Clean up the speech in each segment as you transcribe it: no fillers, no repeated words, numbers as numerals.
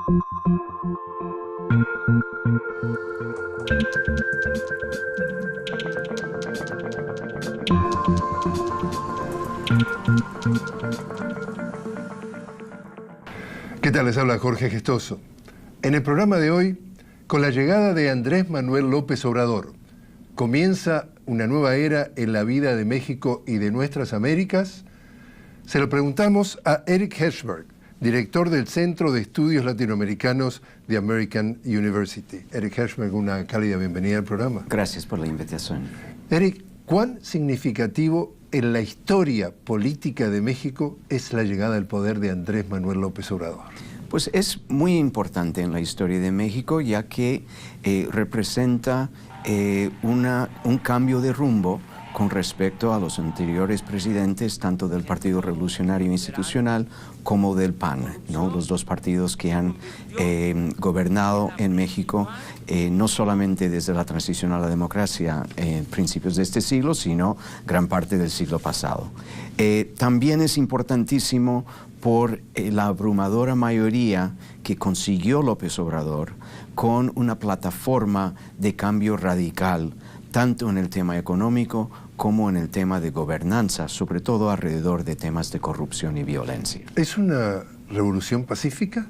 ¿Qué tal? Les habla Jorge Gestoso. En el programa de hoy, con la llegada de Andrés Manuel López Obrador, ¿comienza una nueva era en la vida de México y de nuestras Américas? Se lo preguntamos a Eric Hershberg, director del Centro de Estudios Latinoamericanos de American University. Eric Hershberg, una cálida bienvenida al programa. Gracias por la invitación. Eric, ¿cuán significativo en la historia política de México es la llegada al poder de Andrés Manuel López Obrador? Pues es muy importante en la historia de México, ya que representa un cambio de rumbo con respecto a los anteriores presidentes, tanto del Partido Revolucionario Institucional como del PAN, ¿no? Los dos partidos que han gobernado en México, no solamente desde la transición a la democracia en principios de este siglo, sino gran parte del siglo pasado. También es importantísimo por la abrumadora mayoría que consiguió López Obrador con una plataforma de cambio radical, tanto en el tema económico como en el tema de gobernanza, sobre todo alrededor de temas de corrupción y violencia. ¿Es una revolución pacífica?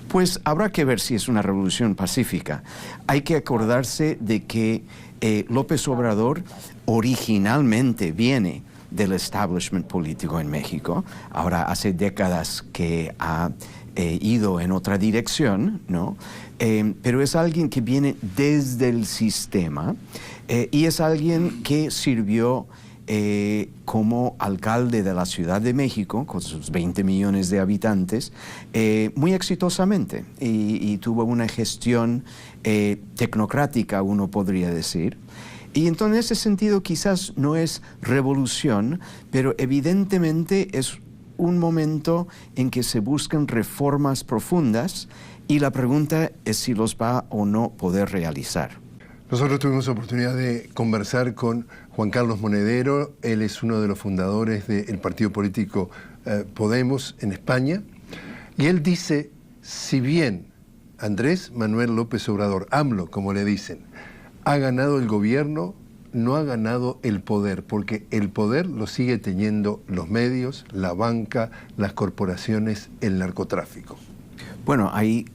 Pues habrá que ver si es una revolución pacífica. Hay que acordarse de que López Obrador originalmente viene del establishment político en México. Ahora hace décadas que ha ido en otra dirección, ¿no? Pero es alguien que viene desde el sistema y es alguien que sirvió como alcalde de la Ciudad de México, con sus 20 millones de habitantes, muy exitosamente y tuvo una gestión tecnocrática, uno podría decir. Y entonces en ese sentido quizás no es revolución, pero evidentemente es un momento en que se buscan reformas profundas y la pregunta es si los va o no poder realizar. Nosotros tuvimos oportunidad de conversar con Juan Carlos Monedero. Él es uno de los fundadores del partido político Podemos en España. Y él dice, si bien Andrés Manuel López Obrador, AMLO como le dicen, ha ganado el gobierno, no ha ganado el poder, porque el poder lo sigue teniendo los medios, la banca, las corporaciones, el narcotráfico. Bueno, hay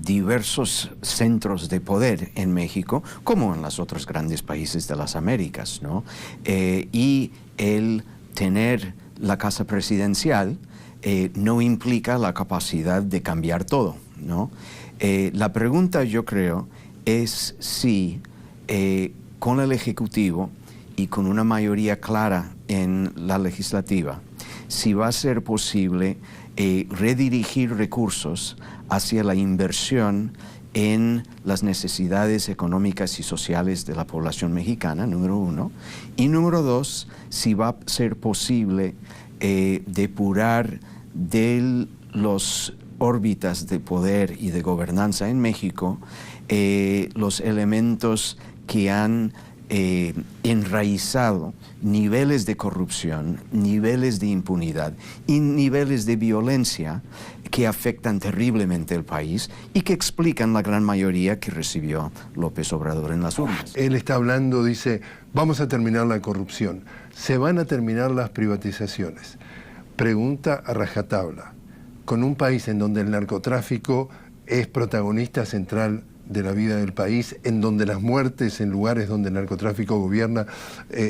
diversos centros de poder en México, como en los otros grandes países de las Américas, ¿no? Y el tener la casa presidencial no implica la capacidad de cambiar todo, ¿no? La pregunta, yo creo, es si con el Ejecutivo y con una mayoría clara en la legislativa, si va a ser posible redirigir recursos hacia la inversión en las necesidades económicas y sociales de la población mexicana, número uno, y número dos, si va a ser posible depurar de los órbitas de poder y de gobernanza en México los elementos que han enraizado niveles de corrupción, niveles de impunidad y niveles de violencia que afectan terriblemente el país y que explican la gran mayoría que recibió López Obrador en las urnas. Él está hablando, dice, vamos a terminar la corrupción, se van a terminar las privatizaciones. Pregunta a rajatabla, con un país en donde el narcotráfico es protagonista central de la vida del país, en donde las muertes en lugares donde el narcotráfico gobierna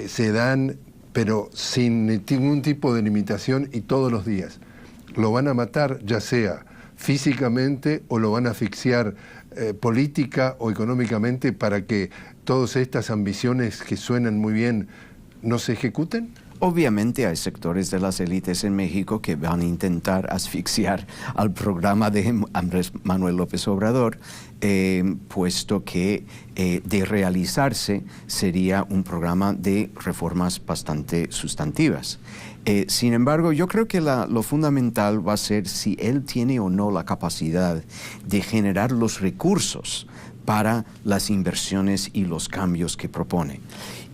se dan, pero sin ningún tipo de limitación y todos los días. Lo van a matar, ya sea físicamente o lo van a asfixiar política o económicamente para que todas estas ambiciones que suenan muy bien no se ejecuten. Obviamente hay sectores de las élites en México que van a intentar asfixiar al programa de Andrés Manuel López Obrador, puesto que de realizarse sería un programa de reformas bastante sustantivas. Sin embargo, yo creo que lo fundamental va a ser si él tiene o no la capacidad de generar los recursos para las inversiones y los cambios que propone.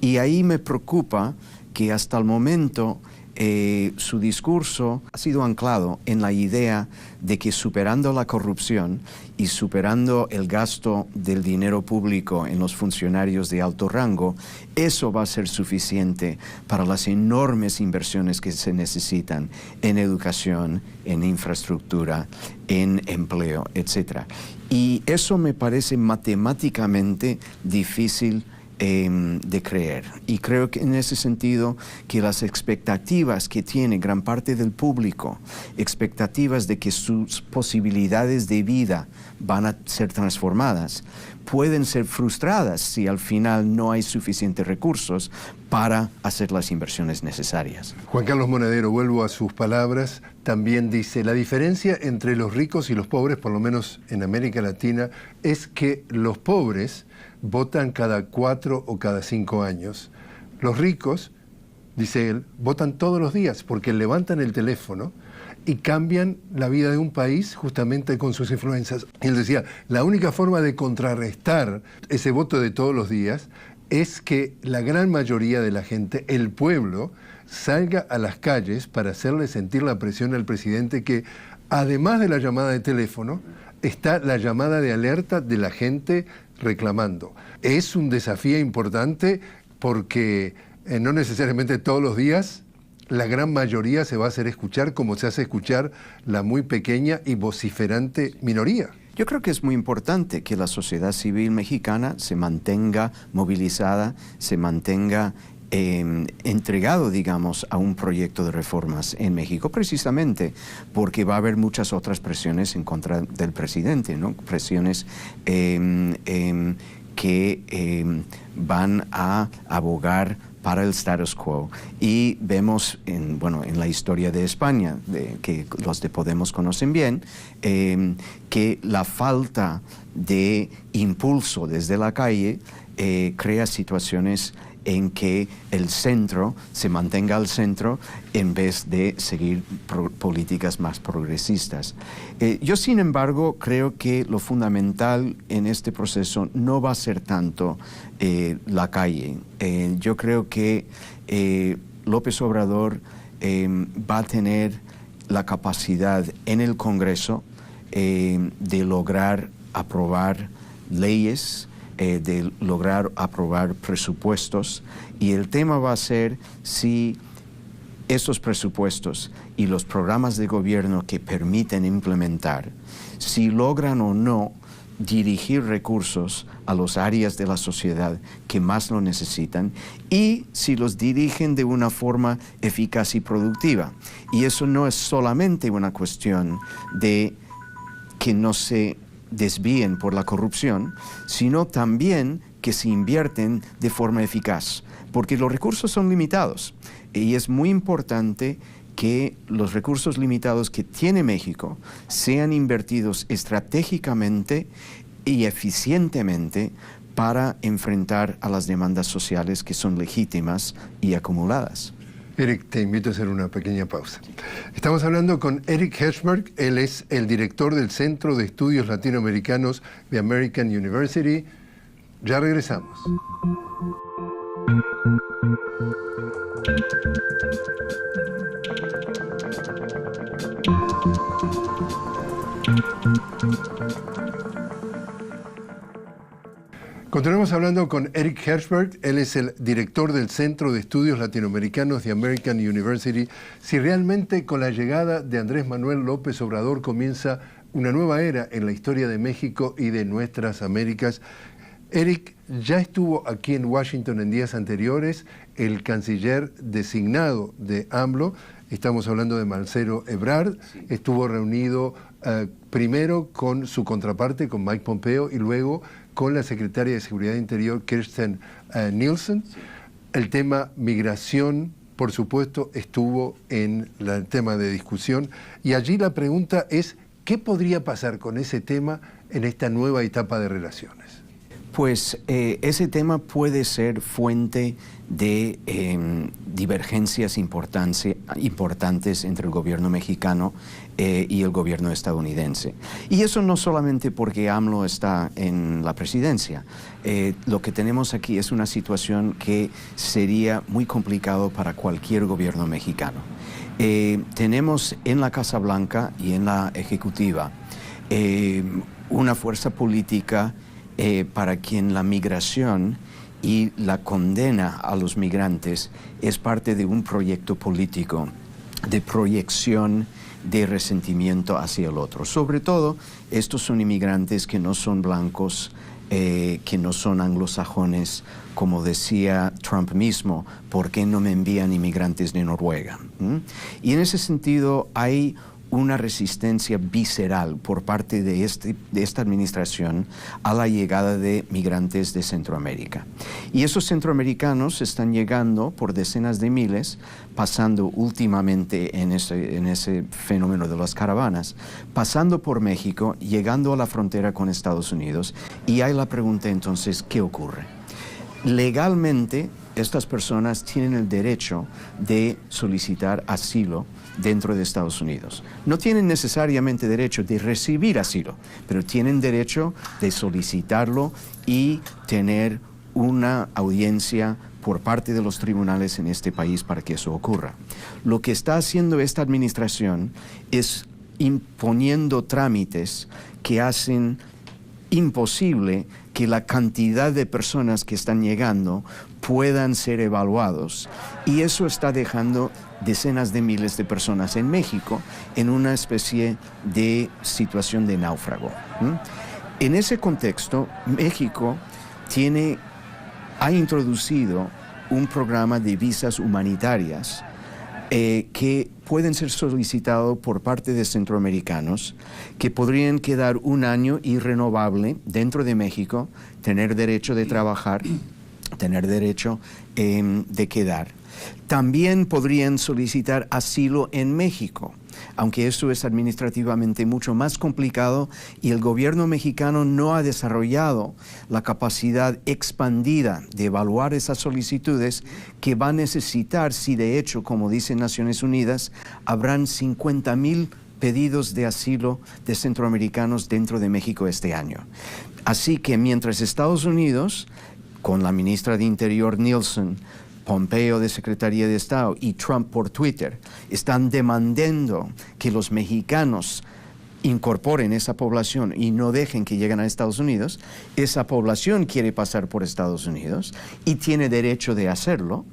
Y ahí me preocupa que hasta el momento su discurso ha sido anclado en la idea de que superando la corrupción y superando el gasto del dinero público en los funcionarios de alto rango, eso va a ser suficiente para las enormes inversiones que se necesitan en educación, en infraestructura, en empleo, etc. Y eso me parece matemáticamente difícil de creer. Y creo que en ese sentido que las expectativas que tiene gran parte del público, expectativas de que sus posibilidades de vida van a ser transformadas, pueden ser frustradas si al final no hay suficientes recursos para hacer las inversiones necesarias. Juan Carlos Monedero, vuelvo a sus palabras, también dice, la diferencia entre los ricos y los pobres, por lo menos en América Latina, es que los pobres votan cada 4 o cada 5 años. Los ricos, dice él, votan todos los días porque levantan el teléfono y cambian la vida de un país justamente con sus influencias. Y él decía, la única forma de contrarrestar ese voto de todos los días es que la gran mayoría de la gente, el pueblo, salga a las calles para hacerle sentir la presión al presidente que, además de la llamada de teléfono, está la llamada de alerta de la gente reclamando. Es un desafío importante porque no necesariamente todos los días la gran mayoría se va a hacer escuchar como se hace escuchar la muy pequeña y vociferante minoría. Yo creo que es muy importante que la sociedad civil mexicana se mantenga movilizada, se mantenga entregado, digamos, a un proyecto de reformas en México, precisamente porque va a haber muchas otras presiones en contra del presidente, ¿no? Presiones que van a abogar para el status quo. Y vemos en la historia de España, que los de Podemos conocen bien, que la falta de impulso desde la calle crea situaciones en que el centro se mantenga al centro en vez de seguir políticas más progresistas. Yo, sin embargo, creo que lo fundamental en este proceso no va a ser tanto la calle. Yo creo que López Obrador va a tener la capacidad en el Congreso de lograr aprobar leyes, de lograr aprobar presupuestos, y el tema va a ser si esos presupuestos y los programas de gobierno que permiten implementar, si logran o no dirigir recursos a las áreas de la sociedad que más lo necesitan y si los dirigen de una forma eficaz y productiva. Y eso no es solamente una cuestión de que no se desvíen por la corrupción, sino también que se invierten de forma eficaz, porque los recursos son limitados y es muy importante que los recursos limitados que tiene México sean invertidos estratégicamente y eficientemente para enfrentar a las demandas sociales que son legítimas y acumuladas. Eric, te invito a hacer una pequeña pausa. Estamos hablando con Eric Hershberg. Él es el director del Centro de Estudios Latinoamericanos de American University. Ya regresamos. Continuamos hablando con Eric Hershberg. Él es el director del Centro de Estudios Latinoamericanos de American University. Si realmente con la llegada de Andrés Manuel López Obrador comienza una nueva era en la historia de México y de nuestras Américas. Eric, ya estuvo aquí en Washington en días anteriores el canciller designado de AMLO. Estamos hablando de Marcelo Ebrard. Sí. Estuvo reunido primero con su contraparte, con Mike Pompeo, y luego con la secretaria de Seguridad Interior, Kirstjen Nielsen. Sí. El tema migración, por supuesto, estuvo en el tema de discusión. Y allí la pregunta es, ¿qué podría pasar con ese tema en esta nueva etapa de relaciones? Pues ese tema puede ser fuente de divergencias importantes entre el gobierno mexicano y el gobierno estadounidense. Y eso no solamente porque AMLO está en la presidencia. Lo que tenemos aquí es una situación que sería muy complicado para cualquier gobierno mexicano. Tenemos en la Casa Blanca y en la Ejecutiva una fuerza política para quien la migración y la condena a los migrantes es parte de un proyecto político de proyección de resentimiento hacia el otro. Sobre todo, estos son inmigrantes que no son blancos, que no son anglosajones, como decía Trump mismo, ¿por qué no me envían inmigrantes de Noruega? Y en ese sentido hay una resistencia visceral por parte de esta administración a la llegada de migrantes de Centroamérica. Y esos centroamericanos están llegando por decenas de miles, pasando últimamente en ese fenómeno de las caravanas, pasando por México, llegando a la frontera con Estados Unidos. Y hay la pregunta entonces, ¿qué ocurre? Legalmente, estas personas tienen el derecho de solicitar asilo dentro de Estados Unidos. No tienen necesariamente derecho de recibir asilo, pero tienen derecho de solicitarlo y tener una audiencia por parte de los tribunales en este país para que eso ocurra. Lo que está haciendo esta administración es imponiendo trámites que hacen imposible que la cantidad de personas que están llegando puedan ser evaluados, y eso está dejando decenas de miles de personas en México en una especie de situación de náufrago. En ese contexto, México ha introducido un programa de visas humanitarias que pueden ser solicitados por parte de centroamericanos que podrían quedar un año irrenovable dentro de México, tener derecho de trabajar, tener derecho de quedar. También podrían solicitar asilo en México, aunque eso es administrativamente mucho más complicado y el gobierno mexicano no ha desarrollado la capacidad expandida de evaluar esas solicitudes que va a necesitar si de hecho, como dicen Naciones Unidas, habrán 50,000 pedidos de asilo de centroamericanos dentro de México este año. Así que mientras Estados Unidos, con la ministra de Interior Nielsen, Pompeo de Secretaría de Estado y Trump por Twitter, están demandando que los mexicanos incorporen esa población y no dejen que lleguen a Estados Unidos, esa población quiere pasar por Estados Unidos y tiene derecho de hacerlo,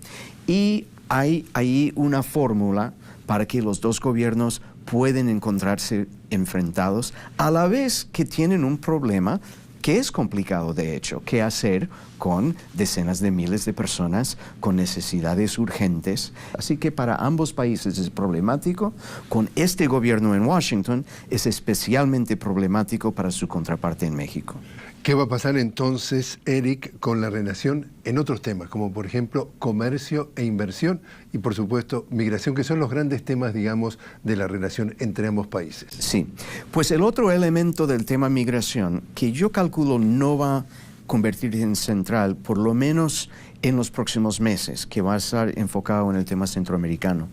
y hay ahí una fórmula para que los dos gobiernos pueden encontrarse enfrentados, a la vez que tienen un problema que es complicado, de hecho, qué hacer con decenas de miles de personas con necesidades urgentes. Así que para ambos países es problemático. Con este gobierno en Washington es especialmente problemático para su contraparte en México. ¿Qué va a pasar entonces, Eric, con la relación en otros temas, como por ejemplo comercio e inversión y por supuesto migración, que son los grandes temas, digamos, de la relación entre ambos países? Sí, pues el otro elemento del tema migración, que yo calculo no va a convertirse en central, por lo menos en los próximos meses, que va a estar enfocado en el tema centroamericano.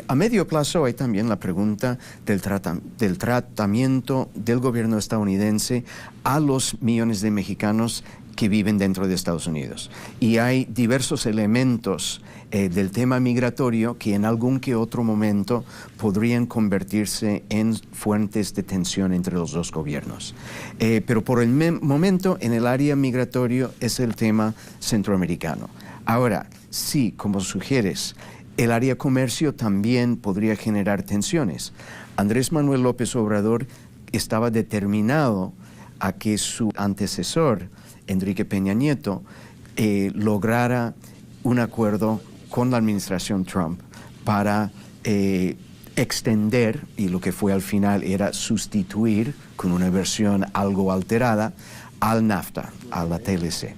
A medio plazo hay también la pregunta del tratamiento del gobierno estadounidense a los millones de mexicanos que viven dentro de Estados Unidos. Y hay diversos elementos del tema migratorio que en algún que otro momento podrían convertirse en fuentes de tensión entre los dos gobiernos. Pero por el momento, en el área migratorio es el tema centroamericano. Ahora, sí, como sugieres, el área comercio también podría generar tensiones. Andrés Manuel López Obrador estaba determinado a que su antecesor, Enrique Peña Nieto, lograra un acuerdo con la administración Trump para extender, y lo que fue al final era sustituir con una versión algo alterada al NAFTA, a la TLC.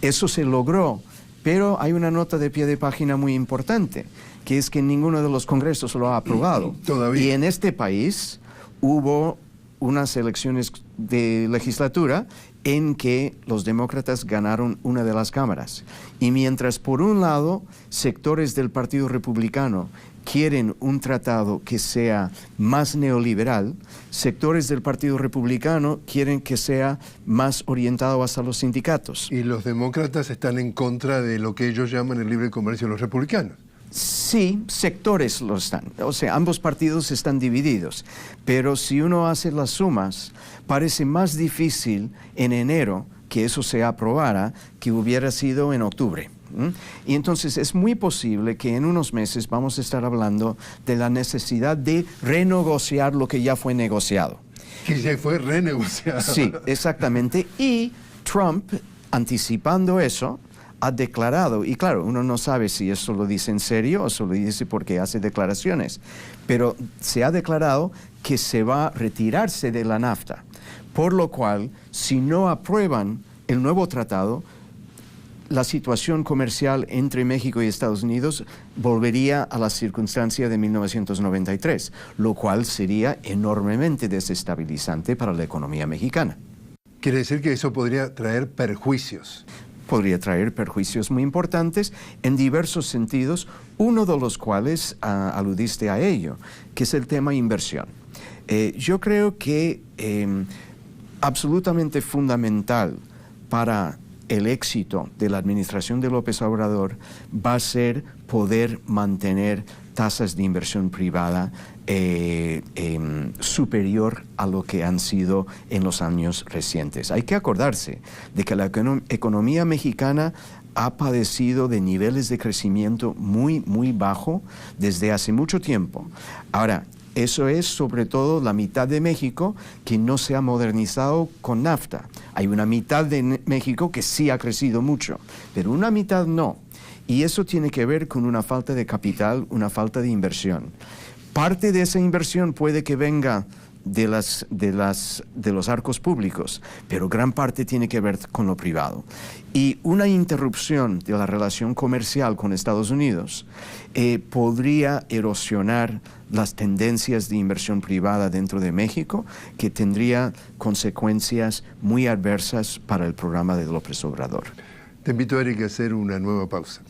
Eso se logró, pero hay una nota de pie de página muy importante, que es que ninguno de los congresos lo ha aprobado. Todavía. Y en este país hubo unas elecciones de legislatura en que los demócratas ganaron una de las cámaras. Y mientras por un lado sectores del Partido Republicano quieren un tratado que sea más neoliberal, sectores del Partido Republicano quieren que sea más orientado hacia los sindicatos. Y los demócratas están en contra de lo que ellos llaman el libre comercio de los republicanos. Sí, sectores lo están. O sea, ambos partidos están divididos. Pero si uno hace las sumas, parece más difícil en enero que eso se aprobara que hubiera sido en octubre. Y entonces es muy posible que en unos meses vamos a estar hablando de la necesidad de renegociar lo que ya fue negociado. Que ya fue renegociado. Sí, exactamente. Y Trump, anticipando eso, ha declarado, y claro, uno no sabe si eso lo dice en serio o se lo dice porque hace declaraciones, pero se ha declarado que se va a retirarse de la NAFTA, por lo cual, si no aprueban el nuevo tratado, la situación comercial entre México y Estados Unidos volvería a la circunstancia de 1993, lo cual sería enormemente desestabilizante para la economía mexicana. Quiere decir que eso podría traer perjuicios. Podría traer perjuicios muy importantes en diversos sentidos, uno de los cuales aludiste a ello, que es el tema inversión. Yo creo que absolutamente fundamental para el éxito de la administración de López Obrador va a ser poder mantener tasas de inversión privada superior a lo que han sido en los años recientes. Hay que acordarse de que la economía mexicana ha padecido de niveles de crecimiento muy, muy bajo desde hace mucho tiempo. Ahora, eso es sobre todo la mitad de México que no se ha modernizado con NAFTA. Hay una mitad de México que sí ha crecido mucho, pero una mitad no. Y eso tiene que ver con una falta de capital, una falta de inversión. Parte de esa inversión puede que venga de los arcos públicos, pero gran parte tiene que ver con lo privado. Y una interrupción de la relación comercial con Estados Unidos podría erosionar las tendencias de inversión privada dentro de México, que tendría consecuencias muy adversas para el programa de López Obrador. Te invito, Eric, a hacer una nueva pausa.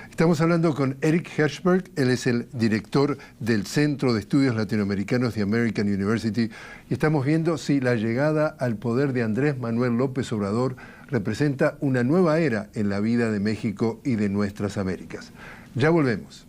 Estamos hablando con Eric Hershberg, él es el director del Centro de Estudios Latinoamericanos de American University, y estamos viendo si la llegada al poder de Andrés Manuel López Obrador representa una nueva era en la vida de México y de nuestras Américas. Ya volvemos.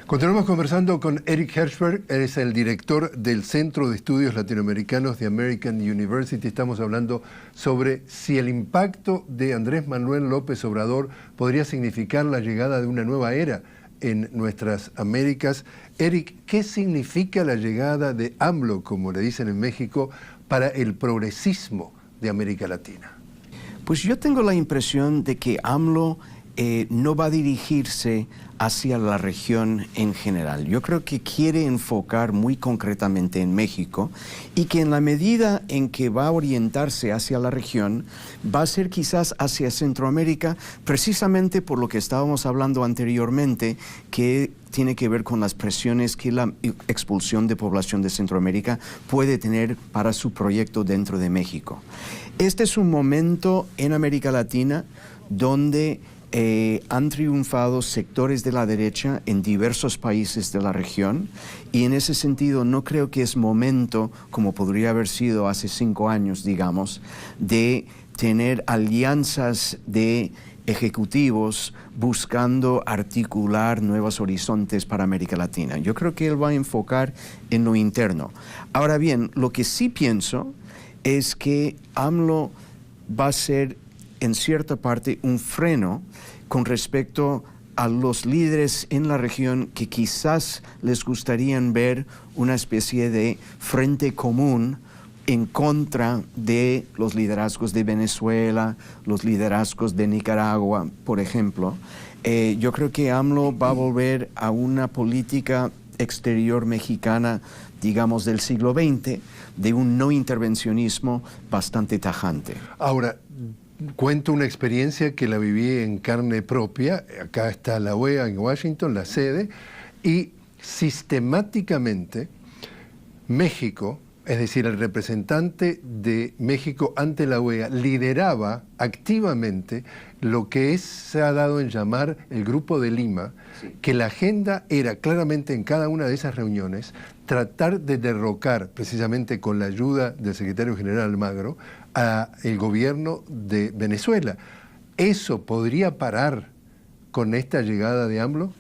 Continuamos conversando con Eric Hershberg, él es el director del Centro de Estudios Latinoamericanos de American University. Estamos hablando sobre si el impacto de Andrés Manuel López Obrador podría significar la llegada de una nueva era en nuestras Américas. Eric, ¿qué significa la llegada de AMLO, como le dicen en México, para el progresismo de América Latina? Pues yo tengo la impresión de que AMLO no va a dirigirse hacia la región en general. Yo creo que quiere enfocar muy concretamente en México y que en la medida en que va a orientarse hacia la región, va a ser quizás hacia Centroamérica, precisamente por lo que estábamos hablando anteriormente, que tiene que ver con las presiones que la expulsión de población de Centroamérica puede tener para su proyecto dentro de México. Este es un momento en América Latina donde han triunfado sectores de la derecha en diversos países de la región, y en ese sentido no creo que es momento, como podría haber sido hace 5 años, digamos, de tener alianzas de ejecutivos buscando articular nuevos horizontes para América Latina. Yo creo que él va a enfocar en lo interno. Ahora bien, lo que sí pienso es que AMLO va a ser en cierta parte un freno con respecto a los líderes en la región que quizás les gustarían ver una especie de frente común en contra de los liderazgos de Venezuela, los liderazgos de Nicaragua, por ejemplo. Yo creo que AMLO va a volver a una política exterior mexicana, digamos, del siglo XX, de un no intervencionismo bastante tajante. Ahora, cuento una experiencia que la viví en carne propia. Acá está la OEA en Washington, la sede, y sistemáticamente México, es decir, el representante de México ante la OEA, lideraba activamente lo que se ha dado en llamar el Grupo de Lima, que la agenda era claramente en cada una de esas reuniones tratar de derrocar, precisamente con la ayuda del secretario general Almagro, al gobierno de Venezuela. ¿Eso podría parar con esta llegada de AMLO?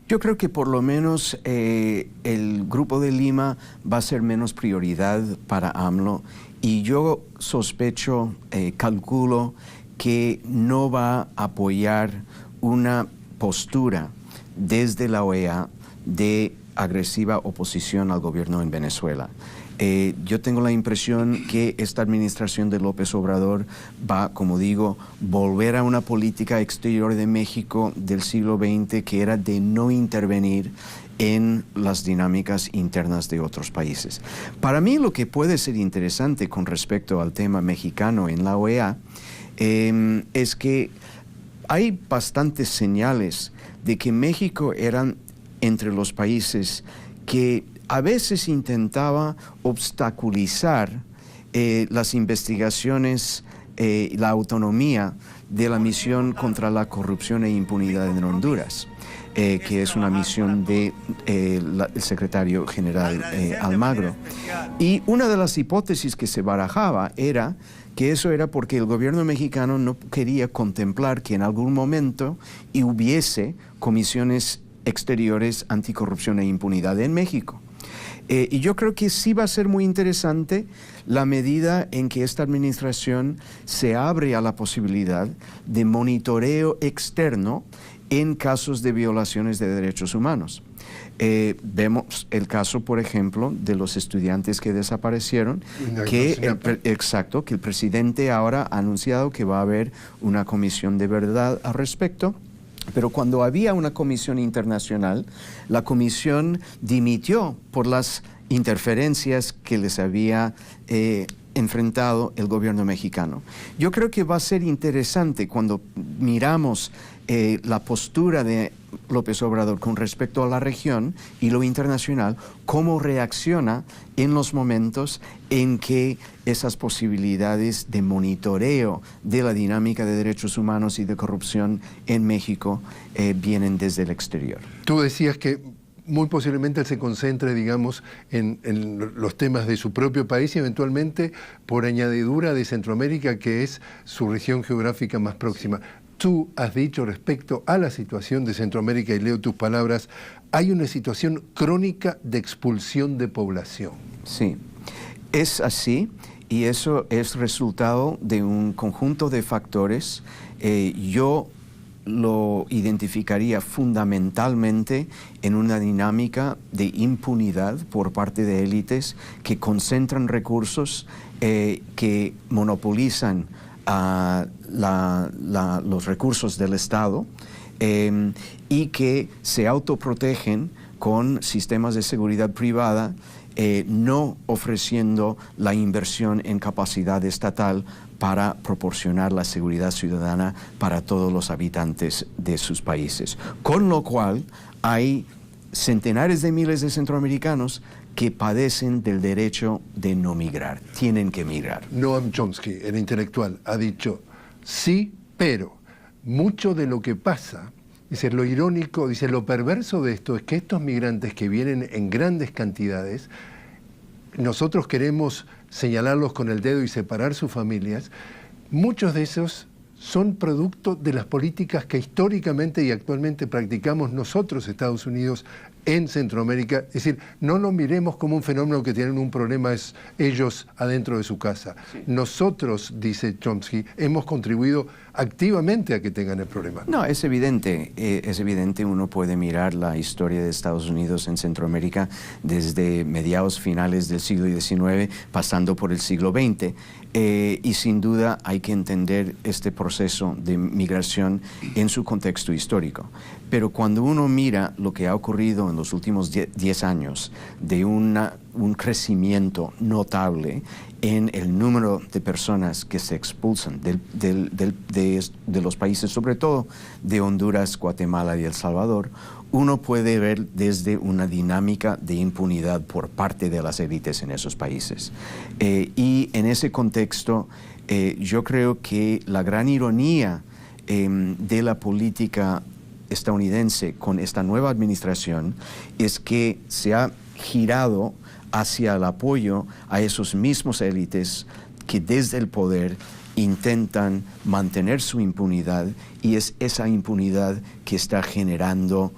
Yo creo que por lo menos el Grupo de Lima va a ser menos prioridad para AMLO, y yo sospecho, calculo que no va a apoyar una postura desde la OEA de agresiva oposición al gobierno en Venezuela. Yo tengo la impresión que esta administración de López Obrador va, como digo, volver a una política exterior de México del siglo XX, que era de no intervenir en las dinámicas internas de otros países. Para mí, lo que puede ser interesante con respecto al tema mexicano en la OEA es que hay bastantes señales de que México eran entre los países que a veces intentaba obstaculizar las investigaciones, la autonomía de la misión contra la corrupción e impunidad en Honduras, que es una misión del secretario general Almagro. Y una de las hipótesis que se barajaba era que eso era porque el gobierno mexicano no quería contemplar que en algún momento hubiese comisiones exteriores anticorrupción e impunidad en México. Y yo creo que sí va a ser muy interesante la medida en que esta administración se abre a la posibilidad de monitoreo externo en casos de violaciones de derechos humanos. Vemos el caso, por ejemplo, de los estudiantes que desaparecieron, que el presidente ahora ha anunciado que va a haber una comisión de verdad al respecto. Pero cuando había una comisión internacional, la comisión dimitió por las interferencias que les había enfrentado el gobierno mexicano. Yo creo que va a ser interesante cuando miramos la postura de López Obrador con respecto a la región y lo internacional, cómo reacciona en los momentos en que esas posibilidades de monitoreo de la dinámica de derechos humanos y de corrupción en México vienen desde el exterior. Tú decías que muy posiblemente él se concentre, digamos, en los temas de su propio país y eventualmente por añadidura de Centroamérica, que es su región geográfica más próxima. Tú has dicho respecto a la situación de Centroamérica, y leo tus palabras, hay una situación crónica de expulsión de población. Sí, es así, y eso es resultado de un conjunto de factores. Yo lo identificaría fundamentalmente en una dinámica de impunidad por parte de élites que concentran recursos, que monopolizan los recursos del Estado y que se autoprotegen con sistemas de seguridad privada, no ofreciendo la inversión en capacidad estatal para proporcionar la seguridad ciudadana para todos los habitantes de sus países. Con lo cual hay centenares de miles de centroamericanos que padecen del derecho de no migrar, tienen que migrar. Noam Chomsky, el intelectual, ha dicho, sí, pero mucho de lo que pasa, dice, lo irónico, dice, lo perverso de esto es que estos migrantes que vienen en grandes cantidades, nosotros queremos señalarlos con el dedo y separar sus familias, muchos de esos son producto de las políticas que históricamente y actualmente practicamos nosotros, Estados Unidos, en Centroamérica. Es decir, no lo miremos como un fenómeno que tienen un problema es ellos adentro de su casa. Sí. Nosotros, dice Chomsky, hemos contribuido activamente a que tengan el problema. No, es evidente, uno puede mirar la historia de Estados Unidos en Centroamérica desde mediados finales del siglo XIX, pasando por el siglo XX, y sin duda hay que entender este proceso de migración en su contexto histórico. Pero cuando uno mira lo que ha ocurrido en los últimos 10 años de un crecimiento notable en el número de personas que se expulsan de los países, sobre todo de Honduras, Guatemala y El Salvador, uno puede ver desde una dinámica de impunidad por parte de las élites en esos países. Y en ese contexto, yo creo que la gran ironía de la política estadounidense con esta nueva administración es que se ha girado hacia el apoyo a esos mismos élites que desde el poder intentan mantener su impunidad, y es esa impunidad que está generando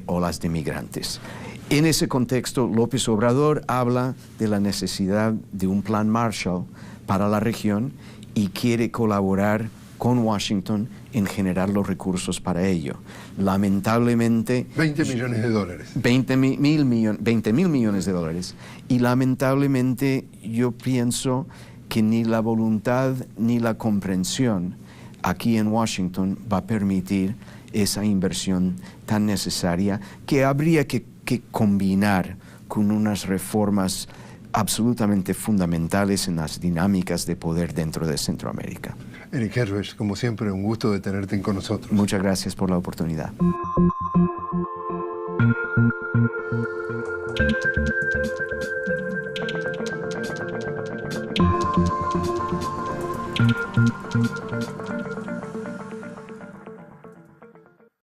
olas de migrantes. En ese contexto, López Obrador habla de la necesidad de un plan Marshall para la región y quiere colaborar con Washington en generar los recursos para ello. Lamentablemente... 20 millones de dólares. 20 mil millones de dólares. Y lamentablemente yo pienso que ni la voluntad ni la comprensión aquí en Washington va a permitir esa inversión tan necesaria que habría que combinar con unas reformas absolutamente fundamentales en las dinámicas de poder dentro de Centroamérica. Eric Herves, como siempre, un gusto de tenerte con nosotros. Muchas gracias por la oportunidad.